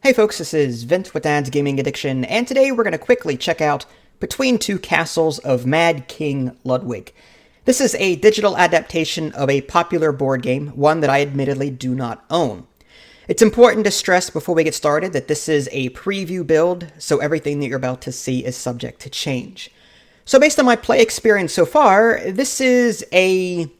Hey folks, this is Vint with Dad's Gaming Addiction, and today we're going to quickly check out Between Two Castles of Mad King Ludwig. This is a digital adaptation of a popular board game, one that I admittedly do not own. It's important to stress before we get started that this is a preview build, so everything that you're about to see is subject to change. So based on my play experience so far, this is a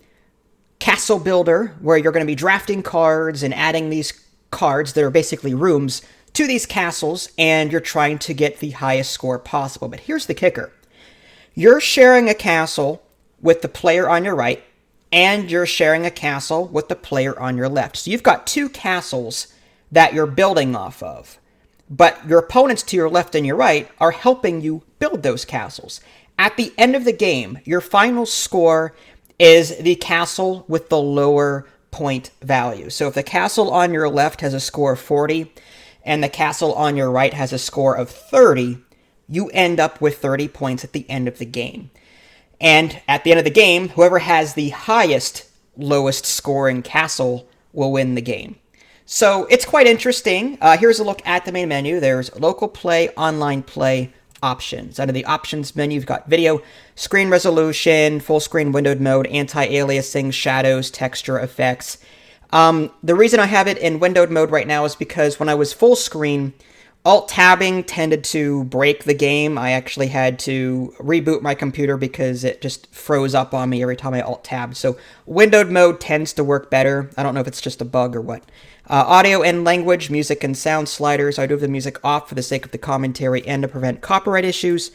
castle builder where you're going to be drafting cards and adding these cards that are basically rooms to these castles, and you're trying to get the highest score possible. But here's the kicker. You're sharing a castle with the player on your right, and you're sharing a castle with the player on your left. So you've got two castles that you're building off of. But your opponents to your left and your right are helping you build those castles. At the end of the game, your final score is the castle with the lower point value. So if the castle on your left has a score of 40 and the castle on your right has a score of 30, you end up with 30 points at the end of the game. And at the end of the game, whoever has the lowest scoring castle will win the game. So it's quite interesting. Here's a look at the main menu. There's local play, online play, options. Under the options menu, you've got video, screen resolution, full screen windowed mode, anti-aliasing, shadows, texture effects. The reason I have it in windowed mode right now is because when I was full screen, alt-tabbing tended to break the game. I actually had to reboot my computer because it just froze up on me every time I alt-tabbed. So windowed mode tends to work better. I don't know if it's just a bug or what. Audio and language, music and sound sliders. I do have the music off for the sake of the commentary and to prevent copyright issues.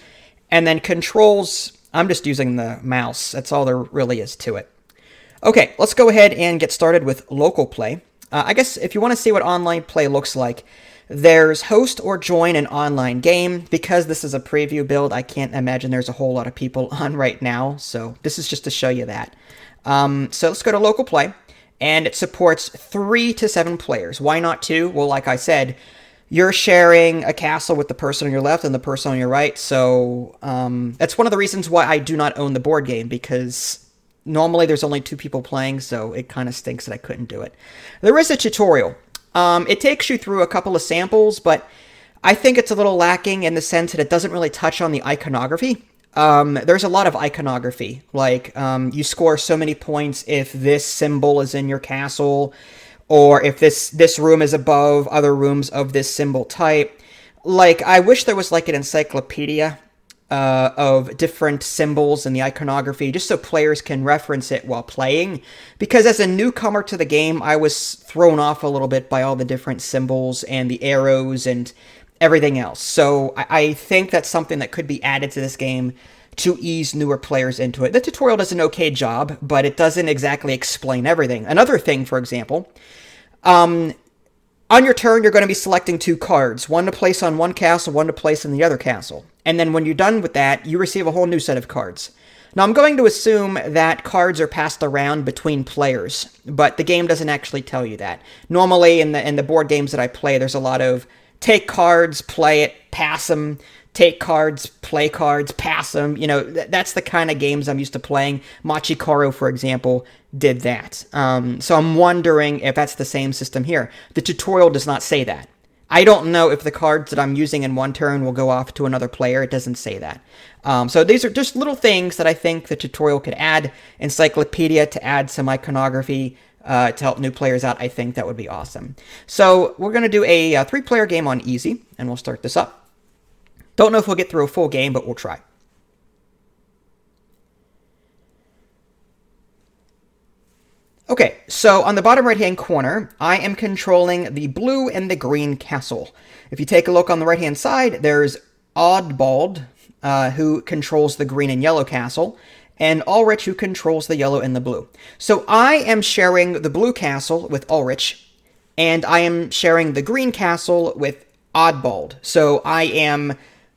And then controls, I'm just using the mouse. That's all there really is to it. Okay, let's go ahead and get started with local play. I guess if you want to see what online play looks like, there's host or join an online game. Because this is a preview build, I can't imagine there's a whole lot of people on right now. So this is just to show you that. So let's go to local play. And it supports 3 to 7 players. Why not 2? Well, like I said, you're sharing a castle with the person on your left and the person on your right. So that's one of the reasons why I do not own the board game, because normally there's only 2 people playing, so it kind of stinks that I couldn't do it. There is a tutorial. It takes you through a couple of samples, but I think it's a little lacking in the sense that it doesn't really touch on the iconography. There's a lot of iconography, like you score so many points if this symbol is in your castle, or if this room is above other rooms of this symbol type. Like, I wish there was like an encyclopedia of different symbols and the iconography, just so players can reference it while playing, because as a newcomer to the game, I was thrown off a little bit by all the different symbols and the arrows and everything else. So I think that's something that could be added to this game to ease newer players into it. The tutorial does an okay job, but it doesn't exactly explain everything. Another thing, for example, on your turn, you're going to be selecting 2 cards, one to place on one castle, one to place in the other castle. And then when you're done with that, you receive a whole new set of cards. Now, I'm going to assume that cards are passed around between players, but the game doesn't actually tell you that. Normally, in the board games that I play, there's a lot of take cards, play it, pass them, take cards, play cards, pass them. You know, that's the kind of games I'm used to playing. Machikoro, for example, did that. So I'm wondering if that's the same system here. The tutorial does not say that. I don't know if the cards that I'm using in one turn will go off to another player. It doesn't say that. So these are just little things that I think the tutorial could add. Encyclopedia to add some iconography, to help new players out. I think that would be awesome. So we're going to do a 3-player game on easy, and we'll start this up. Don't know if we'll get through a full game, but we'll try. Okay, so on the bottom right-hand corner, I am controlling the blue and the green castle. If you take a look on the right-hand side, there's Oddbald, who controls the green and yellow castle, and Ulrich, who controls the yellow and the blue. So I am sharing the blue castle with Ulrich, and I am sharing the green castle with Oddbald. So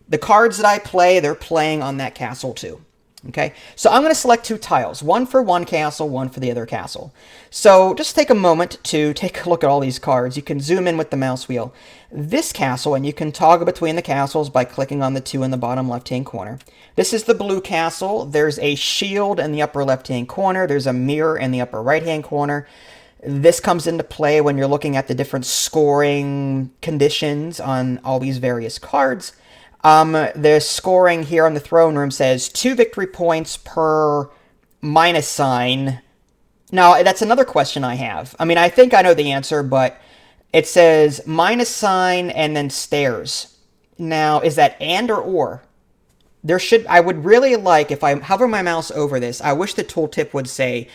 the cards that I play, they're playing on that castle too. Okay, so I'm going to select 2 tiles, one for one castle, one for the other castle. So just take a moment to take a look at all these cards. You can zoom in with the mouse wheel. This castle, and you can toggle between the castles by clicking on the 2 in the bottom left-hand corner. This is the blue castle. There's a shield in the upper left-hand corner. There's a mirror in the upper right-hand corner. This comes into play when you're looking at the different scoring conditions on all these various cards. The scoring here on the throne room says 2 victory points per minus sign. Now, that's another question I have. I mean, I think I know the answer, but it says minus sign and then stairs. Now, is that and or? I would really like, if I hover my mouse over this, I wish the tooltip would say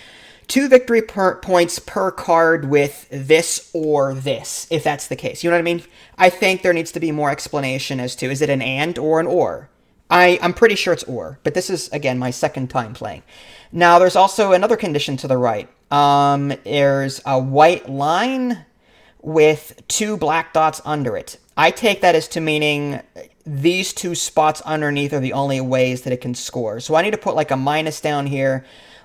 2 victory points per card with this or this, if that's the case. You know what I mean? I think there needs to be more explanation as to, is it an and or an or? I'm pretty sure it's or, but this is, again, my second time playing. Now, there's also another condition to the right. There's a white line with 2 black dots under it. I take that as to meaning these 2 spots underneath are the only ways that it can score. So I need to put like a minus down here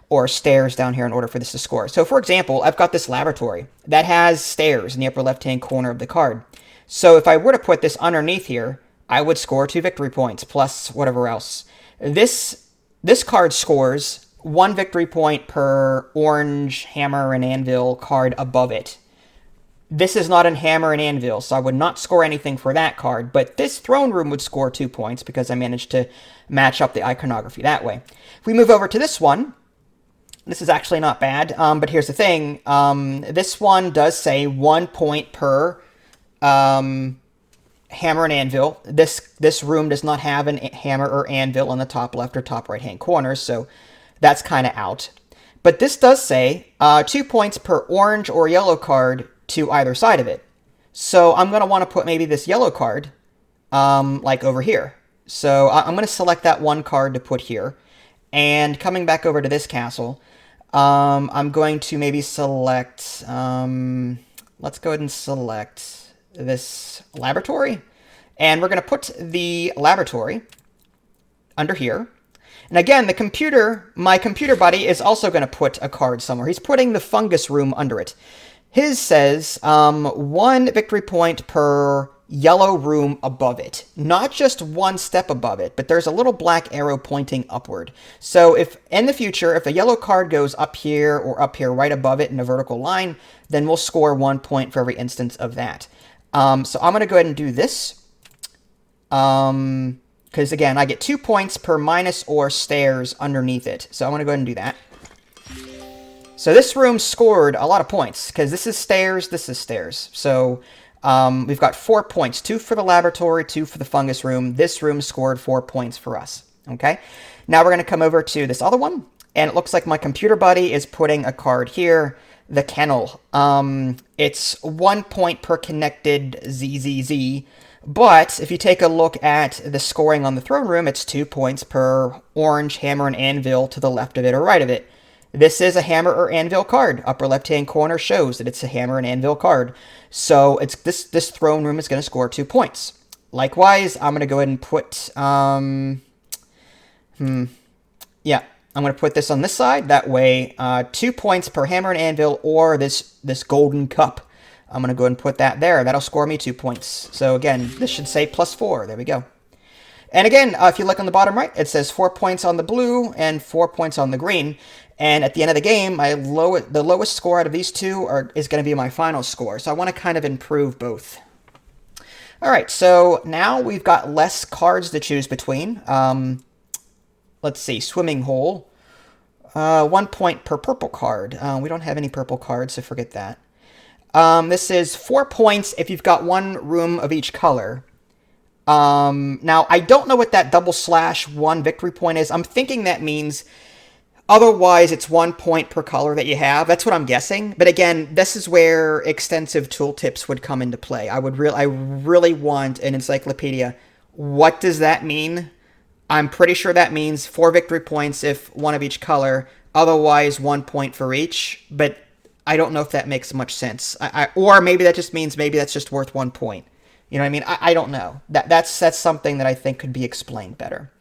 or stairs down here in order for this to score. So for example, I've got this laboratory that has stairs in the upper left-hand corner of the card. So if I were to put this underneath here, I would score 2 victory points plus whatever else. This card scores 1 victory point per orange hammer and anvil card above it. This is not a hammer and anvil, so I would not score anything for that card, but this throne room would score 2 points because I managed to match up the iconography that way. If we move over to this one, this is actually not bad, but here's the thing. This one does say 1 point per hammer and anvil. This room does not have a hammer or anvil on the top left or top right-hand corners, so that's kind of out. But this does say 2 points per orange or yellow card to either side of it. So I'm going to want to put maybe this yellow card like over here. So I'm going to select that one card to put here. And coming back over to this castle, I'm going to maybe select, let's go ahead and select this laboratory. And we're going to put the laboratory under here. And again, my computer buddy is also going to put a card somewhere. He's putting the fungus room under it. His says 1 victory point per yellow room above it. Not just 1 step above it, but there's a little black arrow pointing upward. So if in the future, if a yellow card goes up here or up here right above it in a vertical line, then we'll score 1 point for every instance of that. So I'm going to go ahead and do this. Because again, I get 2 points per minus or stairs underneath it. So I'm going to go ahead and do that. So this room scored a lot of points, because this is stairs, this is stairs. So we've got 4 points, 2 for the laboratory, 2 for the fungus room. This room scored 4 points for us, okay? Now we're going to come over to this other one, and it looks like my computer buddy is putting a card here, the kennel. It's 1 point per connected ZZZ, but if you take a look at the scoring on the throne room, it's 2 points per orange hammer and anvil to the left of it or right of it. This is a hammer or anvil card. Upper left-hand corner shows that it's a hammer and anvil card. So it's this throne room is going to score 2 points. Likewise, I'm going to go ahead and put, I'm going to put this on this side. That way, 2 points per hammer and anvil or this golden cup. I'm going to go ahead and put that there. That'll score me 2 points. So again, this should say +4. There we go. And again, if you look on the bottom right, it says 4 points on the blue and 4 points on the green. And at the end of the game, the lowest score out of these two is going to be my final score. So I want to kind of improve both. All right, so now we've got less cards to choose between. Let's see, swimming hole. 1 point per purple card. We don't have any purple cards, so forget that. This is 4 points if you've got 1 room of each color. Now, I don't know what that /1 victory point is. I'm thinking that means otherwise it's 1 point per color that you have. That's what I'm guessing. But again, this is where extensive tooltips would come into play. I really want an encyclopedia. What does that mean? I'm pretty sure that means 4 victory points if 1 of each color. Otherwise, 1 point for each. But I don't know if that makes much sense. Or maybe that just means maybe that's just worth 1 point. You know what I mean? I don't know. That's something that I think could be explained better.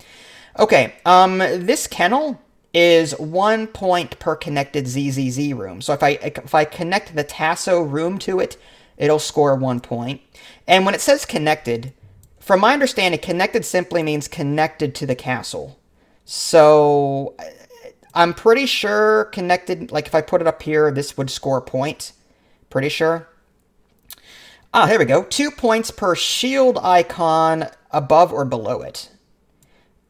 Okay, this kennel is 1 point per connected ZZZ room. So if I connect the Tasso room to it, it'll score 1 point. And when it says connected, from my understanding, connected simply means connected to the castle. So I'm pretty sure connected, like if I put it up here, this would score a point. Pretty sure. Ah, here we go. 2 points per shield icon above or below it.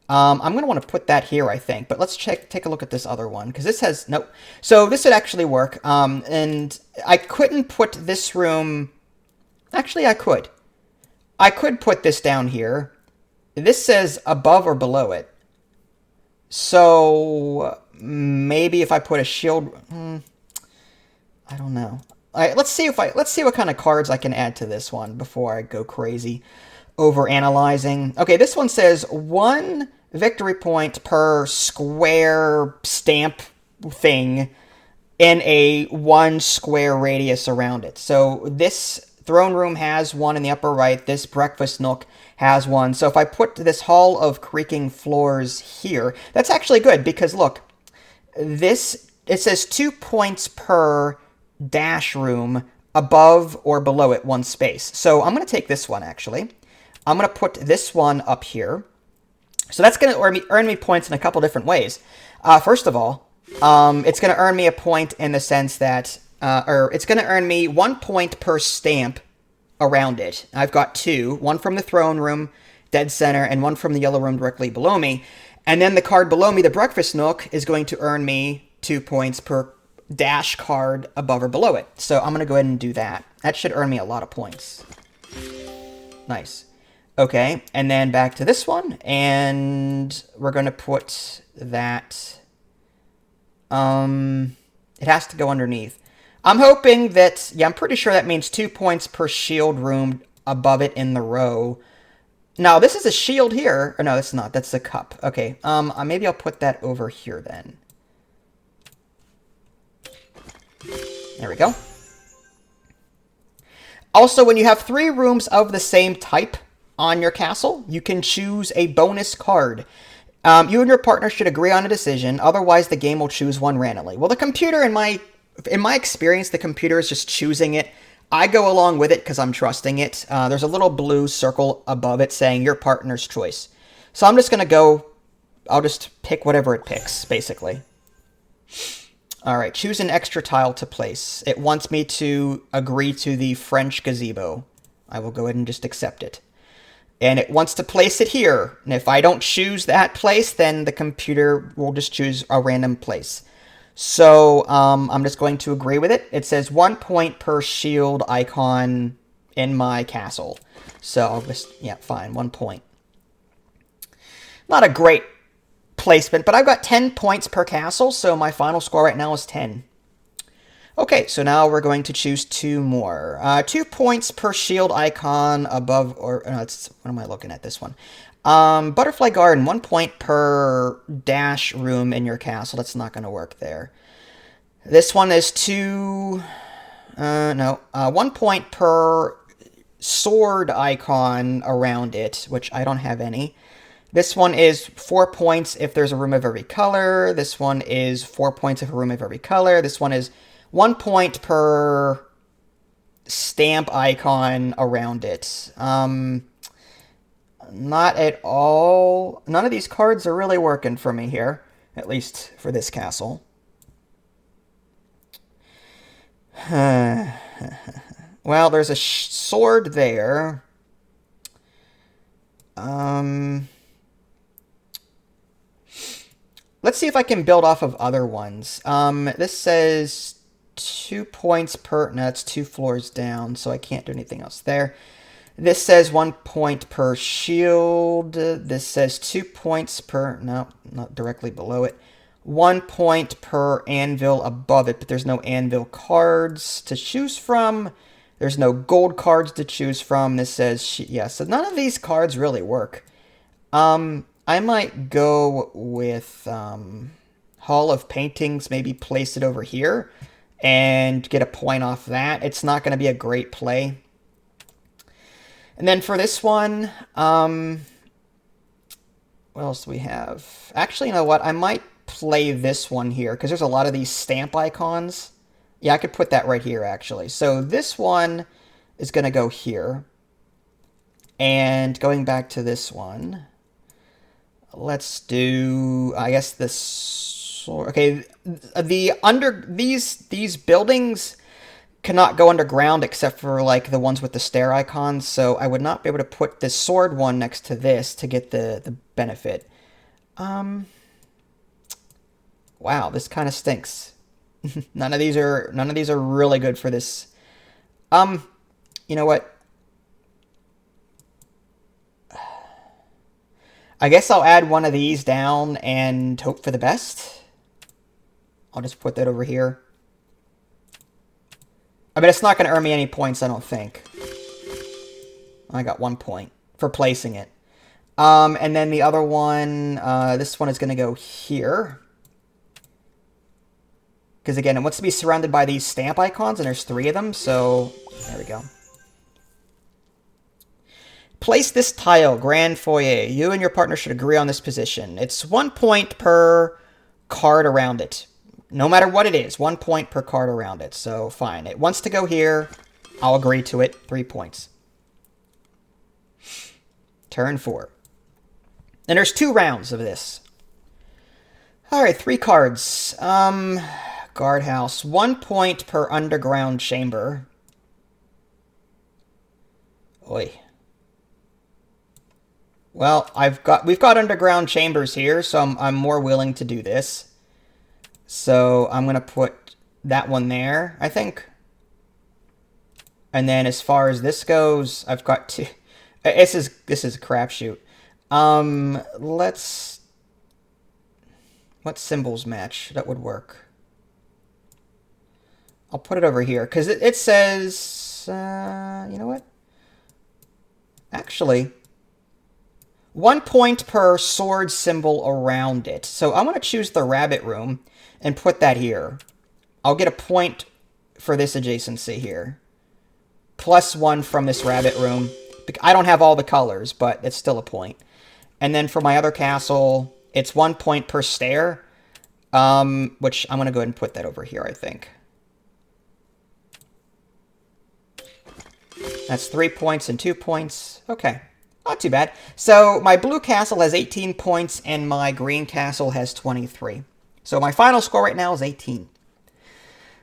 I'm going to want to put that here, I think. But let's take a look at this other one, because this has... Nope. So this would actually work. And I couldn't put this room... Actually, I could. I could put this down here. This says above or below it. So maybe if I put a shield... I don't know. All right, let's see what kind of cards I can add to this one before I go crazy over analyzing. Okay, this one says 1 victory point per square stamp thing in a 1 square radius around it. So this throne room has one in the upper right. This breakfast nook has one. So if I put this hall of creaking floors here, that's actually good because look, this, it says 2 points per dash room above or below it 1 space. So I'm going to take this one actually. I'm going to put this one up here. So that's going to earn me points in a couple different ways. First of all, it's going to earn me a point in the sense that, or it's going to earn me 1 point per stamp around it. I've got 2, one from the throne room, dead center, and one from the yellow room directly below me. And then the card below me, the breakfast nook, is going to earn me 2 points per dash card above or below it. So I'm going to go ahead and do that. That should earn me a lot of points. Nice. Okay, and then back to this one, and we're going to put that, it has to go underneath. I'm hoping that, yeah, I'm pretty sure that means 2 points per shield room above it in the row. Now, this is a shield here, or no, it's not, that's a cup. Okay, maybe I'll put that over here then. There we go. Also, when you have 3 rooms of the same type on your castle, you can choose a bonus card. You and your partner should agree on a decision, otherwise the game will choose one randomly. Well, the computer, in my experience, the computer is just choosing it. I go along with it because I'm trusting it. There's a little blue circle above it saying your partner's choice. So I'm just going to go, I'll just pick whatever it picks, basically. All right, choose an extra tile to place. It wants me to agree to the French gazebo. I will go ahead and just accept it. And it wants to place it here. And if I don't choose that place, then the computer will just choose a random place. So I'm just going to agree with it. It says 1 point per shield icon in my castle. So I'll just, yeah, fine, 1 point. Not a great placement, but I've got 10 points per castle, so my final score right now is 10. Okay, so now we're going to choose 2 more. 2 points per shield icon above, or no, what am I looking at this one? Butterfly Garden, 1 point per dash room in your castle. That's not going to work there. This one is 1 point per sword icon around it, which I don't have any. This one is 4 points if there's a room of every color. This one is 4 points if a room of every color. This one is 1 point per stamp icon around it. Not at all. None of these cards are really working for me here, at least for this castle. Well, there's a sword there. Let's see if I can build off of other ones. This says 2 points per... No, it's 2 floors down, so I can't do anything else there. This says 1 point per shield. This says 2 points per... No, not directly below it. 1 point per anvil above it, but there's no anvil cards to choose from. There's no gold cards to choose from. This says... Yeah, so none of these cards really work. I might go with Hall of Paintings, maybe place it over here and get a point off that. It's not going to be a great play. And then for this one, what else do we have? Actually, you know what? I might play this one here because there's a lot of these stamp icons. Yeah, I could put that right here, actually. So this one is going to go here. And going back to this one, let's do, I guess, this Okay, these buildings cannot go underground except for like the ones with the stair icons, so I would not be able to put this sword one next to this to get the benefit. Wow, this kind of stinks. None of these are really good for this. You know what? I guess I'll add one of these down and hope for the best. I'll just put that over here. I mean, it's not going to earn me any points, I don't think. I got 1 point for placing it. And then the other one, this one is going to go here. Because again, it wants to be surrounded by these stamp icons, and there's 3 of them, so there we go. Place this tile, Grand Foyer. You and your partner should agree on this position. It's 1 point per card around it. No matter what it is, 1 point per card around it. So, fine. It wants to go here. I'll agree to it. 3 points. Turn 4. And there's 2 rounds of this. Alright, 3 cards. Guardhouse. 1 point per underground chamber. Oi. Well, we've got underground chambers here, so I'm more willing to do this. So I'm gonna put that one there, I think. And then as far as this goes, I've got 2. This is a crapshoot. What symbols match? That would work. I'll put it over here because it says. You know what? Actually. 1 point per sword symbol around it. So I'm going to choose the rabbit room and put that here. I'll get a point for this adjacency here. +1 from this rabbit room. I don't have all the colors, but it's still a point. And then for my other castle, it's 1 point per stair. Which I'm going to go ahead and put that over here, I think. That's 3 points and 2 points. Okay. Not too bad. So my blue castle has 18 points and my green castle has 23. So my final score right now is 18.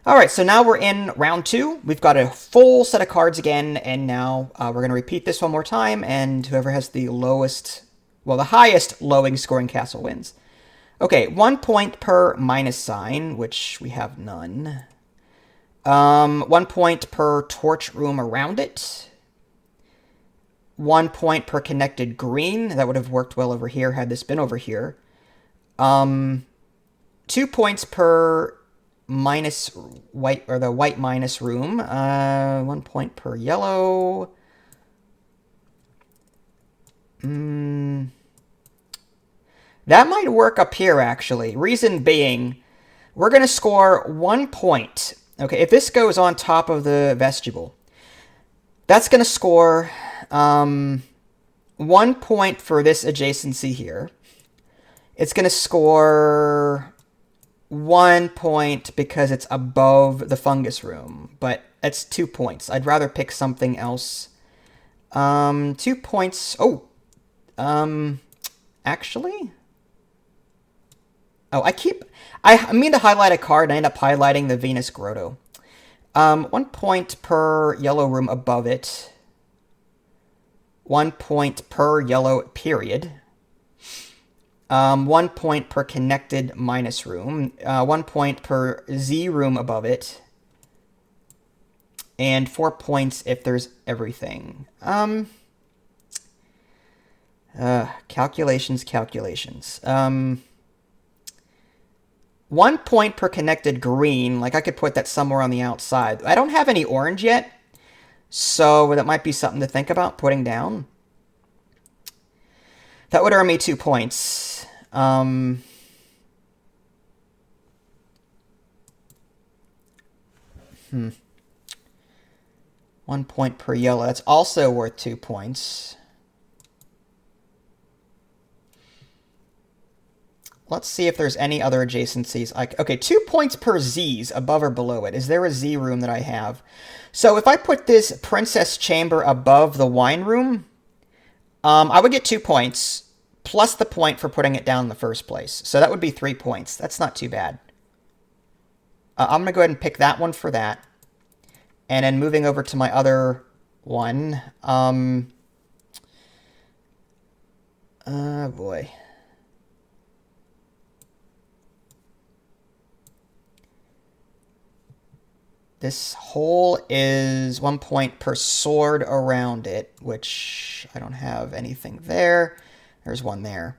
Alright, so now we're in round 2. We've got a full set of cards again, and now we're going to repeat this one more time, and whoever has the lowest, well, the highest lowing scoring castle wins. Okay, 1 point per minus sign, which we have none. 1 point per torch room around it. 1 point per connected green. That would have worked well over here had this been over here. 2 points per minus white, or the white minus room. 1 point per yellow. That might work up here, actually. Reason being, we're going to score 1 point. Okay, if this goes on top of the vestibule, that's going to score 1 point for this adjacency here. It's going to score 1 point because it's above the fungus room, but that's 2 points. I'd rather pick something else. 2 points. Oh, actually, oh, I mean to highlight a card, and I end up highlighting the Venus Grotto. 1 point per yellow room above it. 1 point per yellow period. 1 point per connected minus room. 1 point per Z room above it. And 4 points if there's everything. Calculations. 1 point per connected green. Like, I could put that somewhere on the outside. I don't have any orange yet, so that might be something to think about putting down. That would earn me 2 points. 1 point per yellow. That's also worth 2 points. Let's see if there's any other adjacencies. Okay, 2 points per Z's, above or below it. Is there a Z room that I have? So if I put this Princess Chamber above the wine room, I would get 2 points. plus the point for putting it down in the first place. So that would be 3 points. That's not too bad. I'm going to go ahead and pick that one for that. And then moving over to my other one. Oh boy. This hole is 1 point per sword around it, which I don't have anything there. There's one there.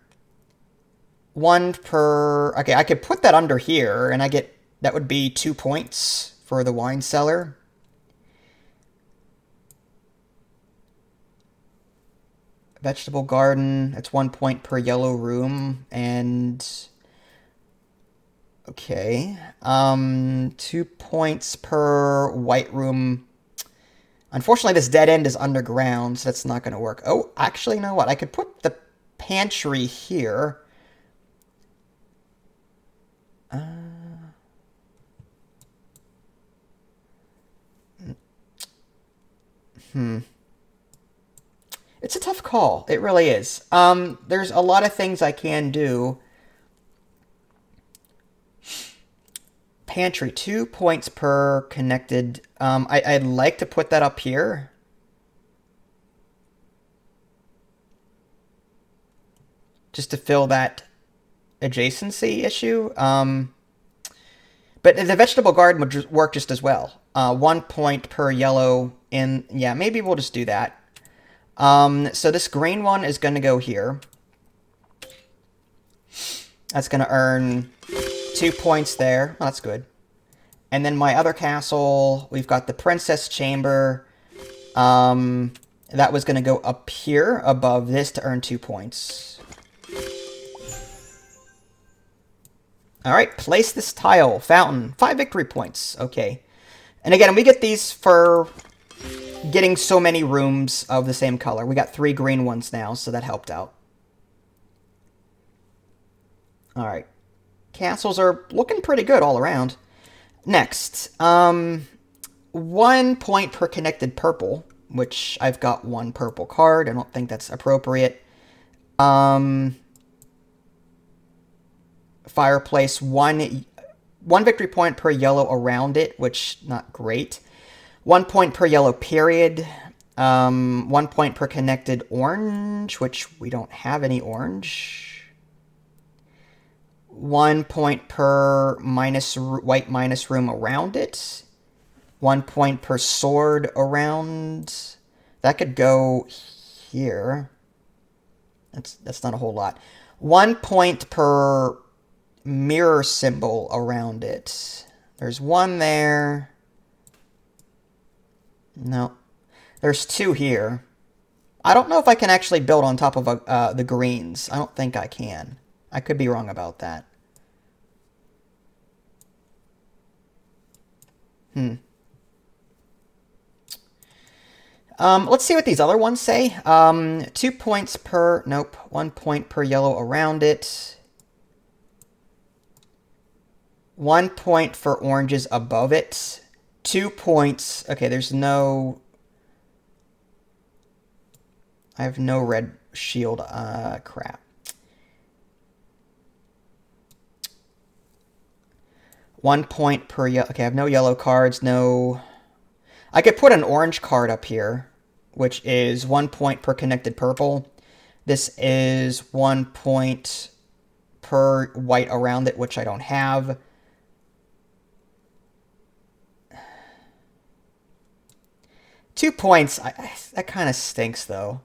1 per... Okay, I could put that under here, and I get... That would be 2 points for the wine cellar. Vegetable garden, that's 1 point per yellow room, and... Okay. 2 points per white room. Unfortunately, this dead end is underground, so that's not going to work. Oh, actually, you know what? I could put the pantry here. It's a tough call. It really is. There's a lot of things I can do. Pantry, 2 points per connected. I'd like to put that up here. Just to fill that adjacency issue. But the vegetable garden would work just as well. 1 point per yellow in... Yeah, maybe we'll just do that. So this green one is going to go here. That's going to earn 2 points there. Oh, that's good. And then my other castle, we've got the Princess Chamber. That was going to go up here above this to earn 2 points. All right, place this tile. Fountain. 5 victory points. Okay. And again, we get these for getting so many rooms of the same color. We got 3 green ones now, so that helped out. All right. Castles are looking pretty good all around. Next, 1 point per connected purple, which I've got 1 purple card. I don't think that's appropriate. Fireplace, one victory point per yellow around it, which not great. 1 point per yellow period. 1 point per connected orange, which we don't have any orange. 1 point per white minus room around it. 1 point per sword around. That could go here. That's not a whole lot. 1 point per mirror symbol around it. There's 1 there. No. There's 2 here. I don't know if I can actually build on top of the greens. I don't think I can. I could be wrong about that. Let's see what these other ones say. 2 points per... Nope. 1 point per yellow around it. 1 point for oranges above it. 2 points... Okay, there's no... I have no red shield. Crap. 1 point per yellow. Okay, I have no yellow cards. No. I could put an orange card up here, which is 1 point per connected purple. This is 1 point per white around it, which I don't have. Two points. That kind of stinks, though.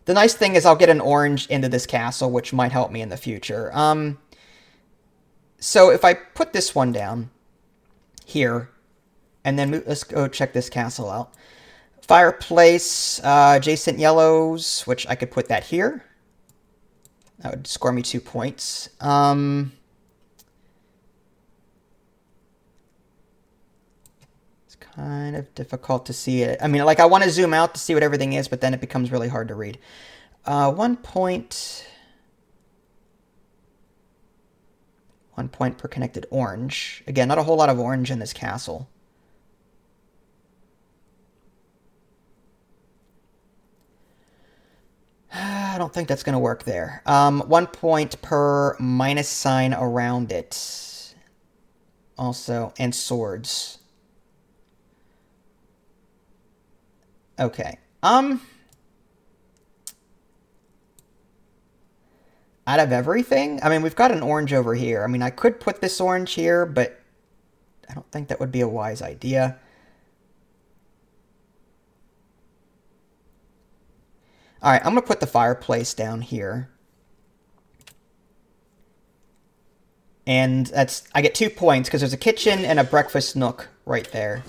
The nice thing is I'll get an orange into this castle, which might help me in the future. So if I put this one down here, and then let's go check this castle out. Fireplace, adjacent yellows, which I could put that here. That would score me 2 points. It's kind of difficult to see it. I mean, like, I want to zoom out to see what everything is, but then it becomes really hard to read. 1 point... 1 point per connected orange. Again, not a whole lot of orange in this castle. I don't think that's going to work there. 1 point per minus sign around it. Also, and swords. Okay. Out of everything? I mean, we've got an orange over here. I mean, I could put this orange here, but I don't think that would be a wise idea. All right, I'm going to put the fireplace down here. And I get 2 points because there's a kitchen and a breakfast nook right there.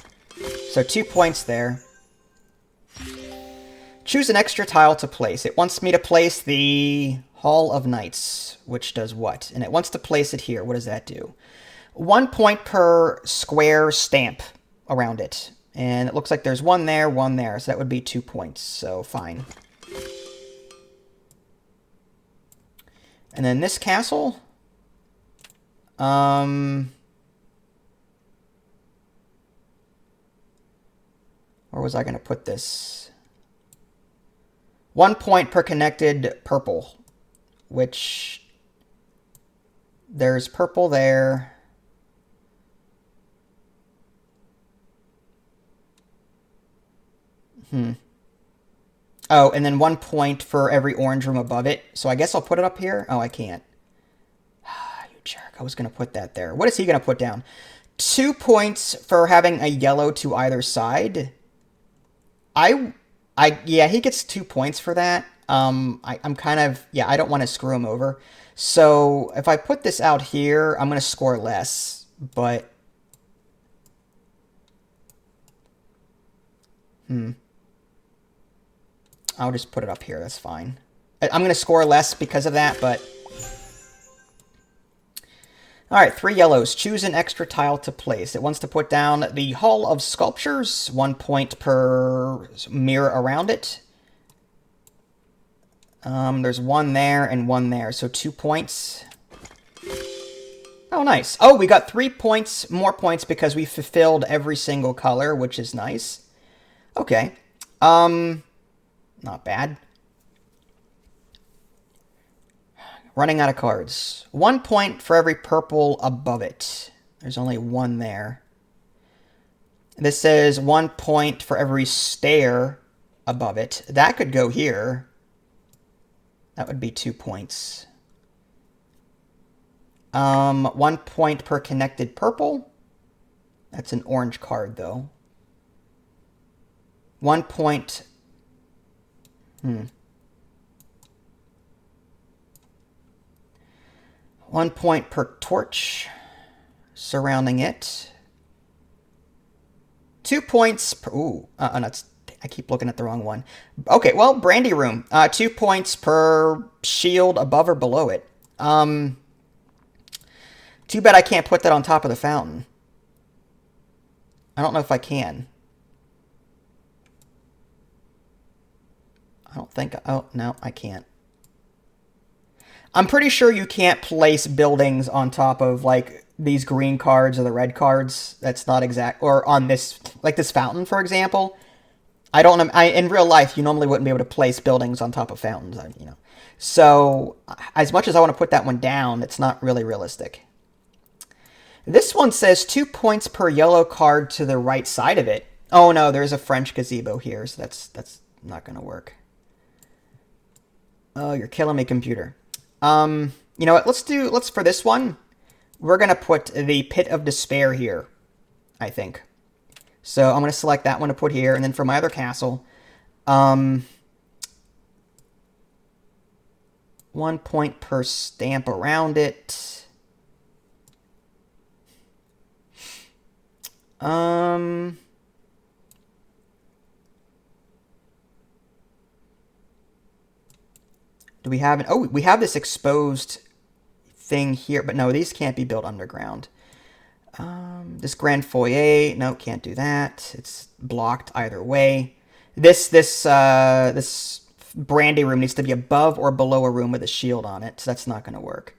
So 2 points there. Choose an extra tile to place. It wants me to place the Hall of Knights, which does what? And it wants to place it here. What does that do? 1 point per square stamp around it. And it looks like there's one there. So that would be 2 points. So fine. And then this castle. Where was I going to put this? 1 point per connected purple, which there's purple there. Oh, and then 1 point for every orange room above it. So I guess I'll put it up here. Oh, I can't. You jerk. I was going to put that there. What is he going to put down? 2 points for having a yellow to either side. Yeah, he gets 2 points for that. I'm kind of, yeah, I don't want to screw him over. So if I put this out here, I'm going to score less, but I'll just put it up here. That's fine. I'm going to score less because of that, but all right, 3 yellows. Choose an extra tile to place. It wants to put down the Hall of Sculptures, 1 point per mirror around it. There's one there and one there, so 2 points. Oh, nice. Oh, we got 3 points, more points because we fulfilled every single color, which is nice. Okay. Not bad. Running out of cards. 1 point for every purple above it. There's only one there. This says 1 point for every stair above it. That could go here. That would be 2 points. 1 point per connected purple. That's an orange card, though. 1 point... 1 point per torch surrounding it. 2 points per... Ooh, that's... I keep looking at the wrong one. Okay, well, Brandy Room. 2 points per shield above or below it. Too bad I can't put that on top of the fountain. I don't know if I can. I don't think... Oh, no, I can't. I'm pretty sure you can't place buildings on top of, like, these green cards or the red cards. That's not exact... Or on this... Like this fountain, for example. I don't know... in real life, you normally wouldn't be able to place buildings on top of fountains, you know. So, as much as I want to put that one down, it's not really realistic. This one says 2 points per yellow card to the right side of it. Oh, no, there's a French gazebo here, so that's not going to work. Oh, you're killing me, computer. You know what? Let's for this one, we're going to put the Pit of Despair here, I think. So I'm going to select that one to put here. And then for my other castle, 1 point per stamp around it. Do we have... Oh, we have this exposed thing here. But no, these can't be built underground. This grand foyer... No, can't do that. It's blocked either way. This Brandy Room needs to be above or below a room with a shield on it. So that's not going to work.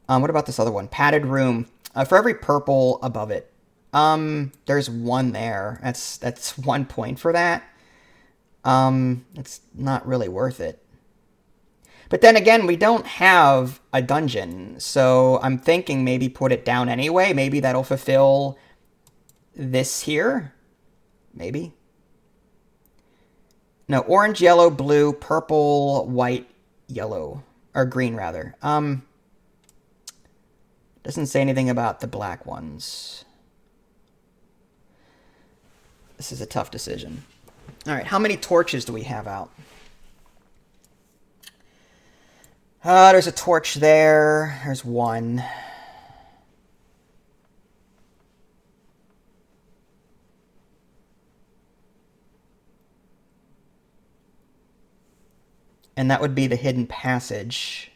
What about this other one? Padded Room. For every purple above it. There's one there. That's 1 point for that. It's not really worth it. But then again, we don't have a dungeon, so I'm thinking maybe put it down anyway. Maybe that'll fulfill this here. Maybe. No, orange, yellow, blue, purple, white, yellow. Or green, rather. Doesn't say anything about the black ones. This is a tough decision. All right, how many torches do we have out? There's a torch there. There's one. And that would be the hidden passage.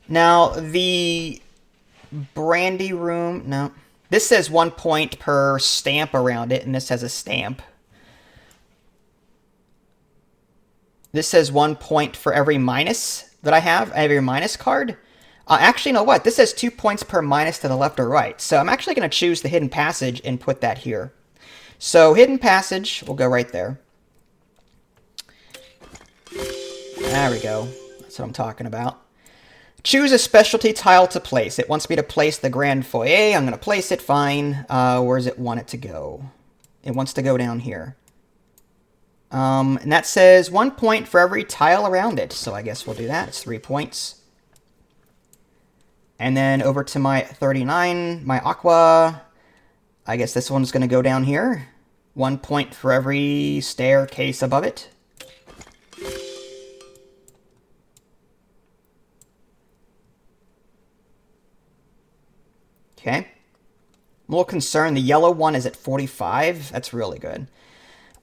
Now, the brandy room... No. This says 1 point per stamp around it, and this has a stamp. This says 1 point for every minus that I have. I have your minus card. Actually, you know what? This says 2 points per minus to the left or right. So I'm actually going to choose the hidden passage and put that here. So hidden passage will go right there. There we go. That's what I'm talking about. Choose a specialty tile to place. It wants me to place the grand foyer. I'm going to place it, fine. Where does it want it to go? It wants to go down here. And that says 1 point for every tile around it. So I guess we'll do that. It's 3 points. And then over to my 39, my aqua. I guess this one's going to go down here. 1 point for every staircase above it. Okay. I'm a little concerned. The yellow one is at 45. That's really good.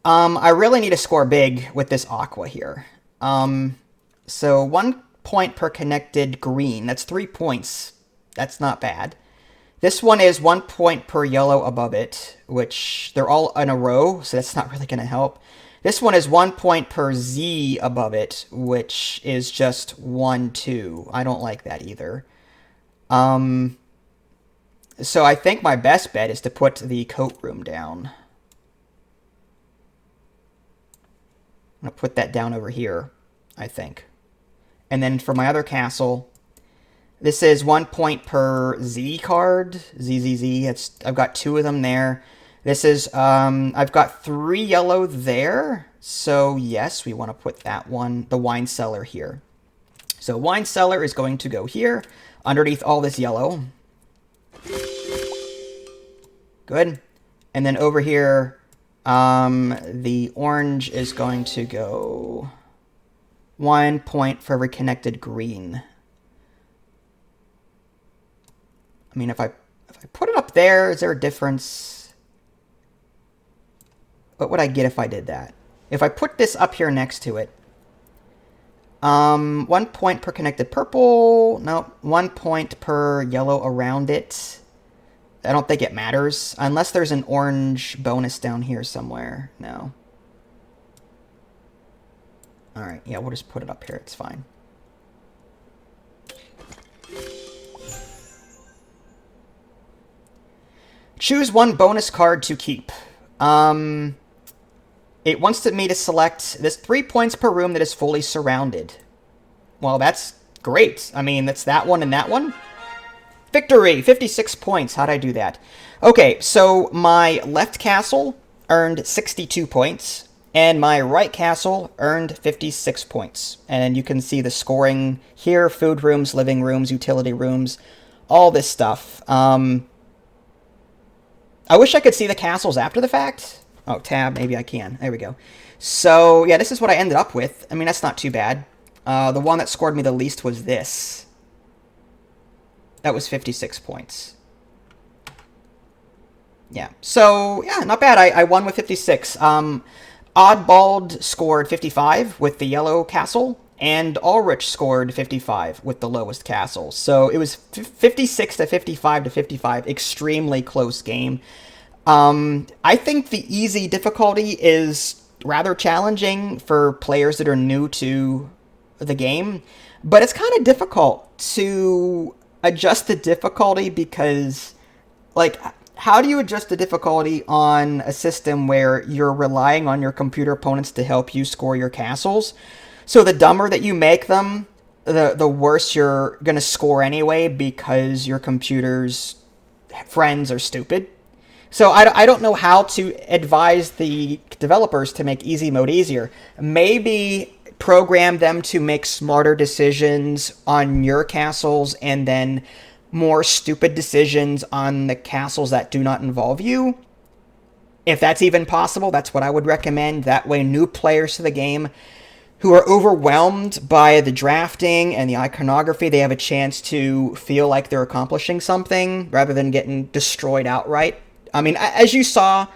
I really need to score big with this aqua here. So 1 point per connected green. That's 3 points. That's not bad. This one is 1 point per yellow above it, which they're all in a row, so that's not really going to help. This one is 1 point per Z above it, which is just 1, 2. I don't like that either. So I think my best bet is to put the coat room down. I'm going to put that down over here, I think. And then for my other castle, this is 1 point per Z card. ZZZ. I've got 2 of them there. This is, I've got 3 yellow there. So yes, we want to put that one, the wine cellar here. So wine cellar is going to go here, underneath all this yellow. Good. And then over here, the orange is going to go 1 point for every connected green. I mean, if I put it up there, is there a difference? What would I get if I did that? If I put this up here next to it, 1 point per connected purple. No, 1 point per yellow around it. I don't think it matters. Unless there's an orange bonus down here somewhere. No. Alright, yeah, we'll just put it up here. It's fine. Choose 1 bonus card to keep. It wants me to select this 3 points per room that is fully surrounded. Well, that's great. I mean, that's that one and that one. Victory! 56 points. How'd I do that? Okay, so my left castle earned 62 points, and my right castle earned 56 points. And you can see the scoring here: food rooms, living rooms, utility rooms, all this stuff. I wish I could see the castles after the fact. Oh, tab, maybe I can. There we go. So, yeah, this is what I ended up with. I mean, that's not too bad. The one that scored me the least was this. That was 56 points. Yeah. So, yeah, not bad. I won with 56. Oddbald scored 55 with the yellow castle, and Ulrich scored 55 with the lowest castle. So it was 56 to 55 to 55. Extremely close game. I think the easy difficulty is rather challenging for players that are new to the game, but it's kind of difficult to adjust the difficulty because, like, how do you adjust the difficulty on a system where you're relying on your computer opponents to help you score your castles? So the dumber that you make them, the worse you're going to score anyway, because your computer's friends are stupid. So I don't know how to advise the developers to make easy mode easier. Maybe program them to make smarter decisions on your castles and then more stupid decisions on the castles that do not involve you. If that's even possible, that's what I would recommend. That way, new players to the game who are overwhelmed by the drafting and the iconography, they have a chance to feel like they're accomplishing something rather than getting destroyed outright. I mean, as you saw,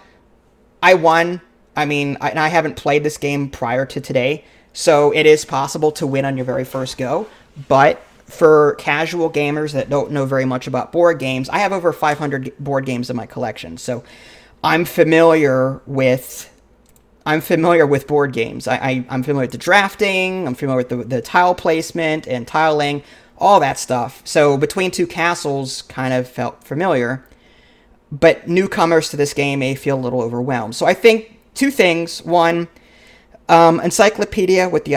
I won. I mean, I haven't played this game prior to today, so it is possible to win on your very first go. But for casual gamers that don't know very much about board games, I have over 500 board games in my collection, so I'm familiar with board games. I'm familiar with the drafting, I'm familiar with the tile placement and tiling, all that stuff. So Between Two Castles kind of felt familiar, but newcomers to this game may feel a little overwhelmed. So I think two things. One, encyclopedia with the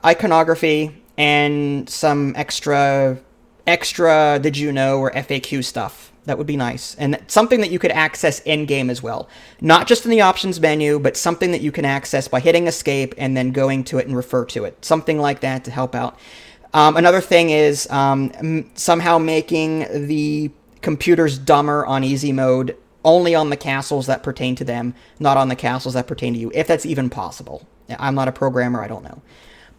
iconography and some extra did you know or FAQ stuff. That would be nice. And something that you could access in-game as well. Not just in the options menu, but something that you can access by hitting escape and then going to it and refer to it. Something like that to help out. Another thing is somehow making the computers dumber on easy mode, only on the castles that pertain to them, not on the castles that pertain to you, if that's even possible. I'm not a programmer, I don't know.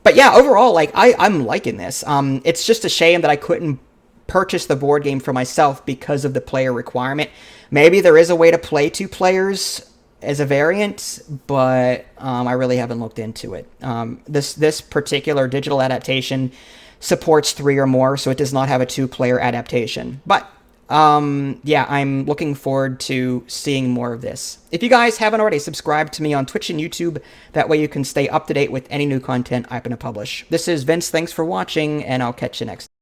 But yeah, overall, like I'm liking this. It's just a shame that I couldn't purchase the board game for myself because of the player requirement. Maybe there is a way to play 2 players as a variant, but I really haven't looked into it. This particular digital adaptation supports 3 or more, so it does not have a 2-player adaptation. But yeah, I'm looking forward to seeing more of this. If you guys haven't already, subscribed to me on Twitch and YouTube. That way you can stay up to date with any new content I'm going to publish. This is Vince. Thanks for watching, and I'll catch you next time.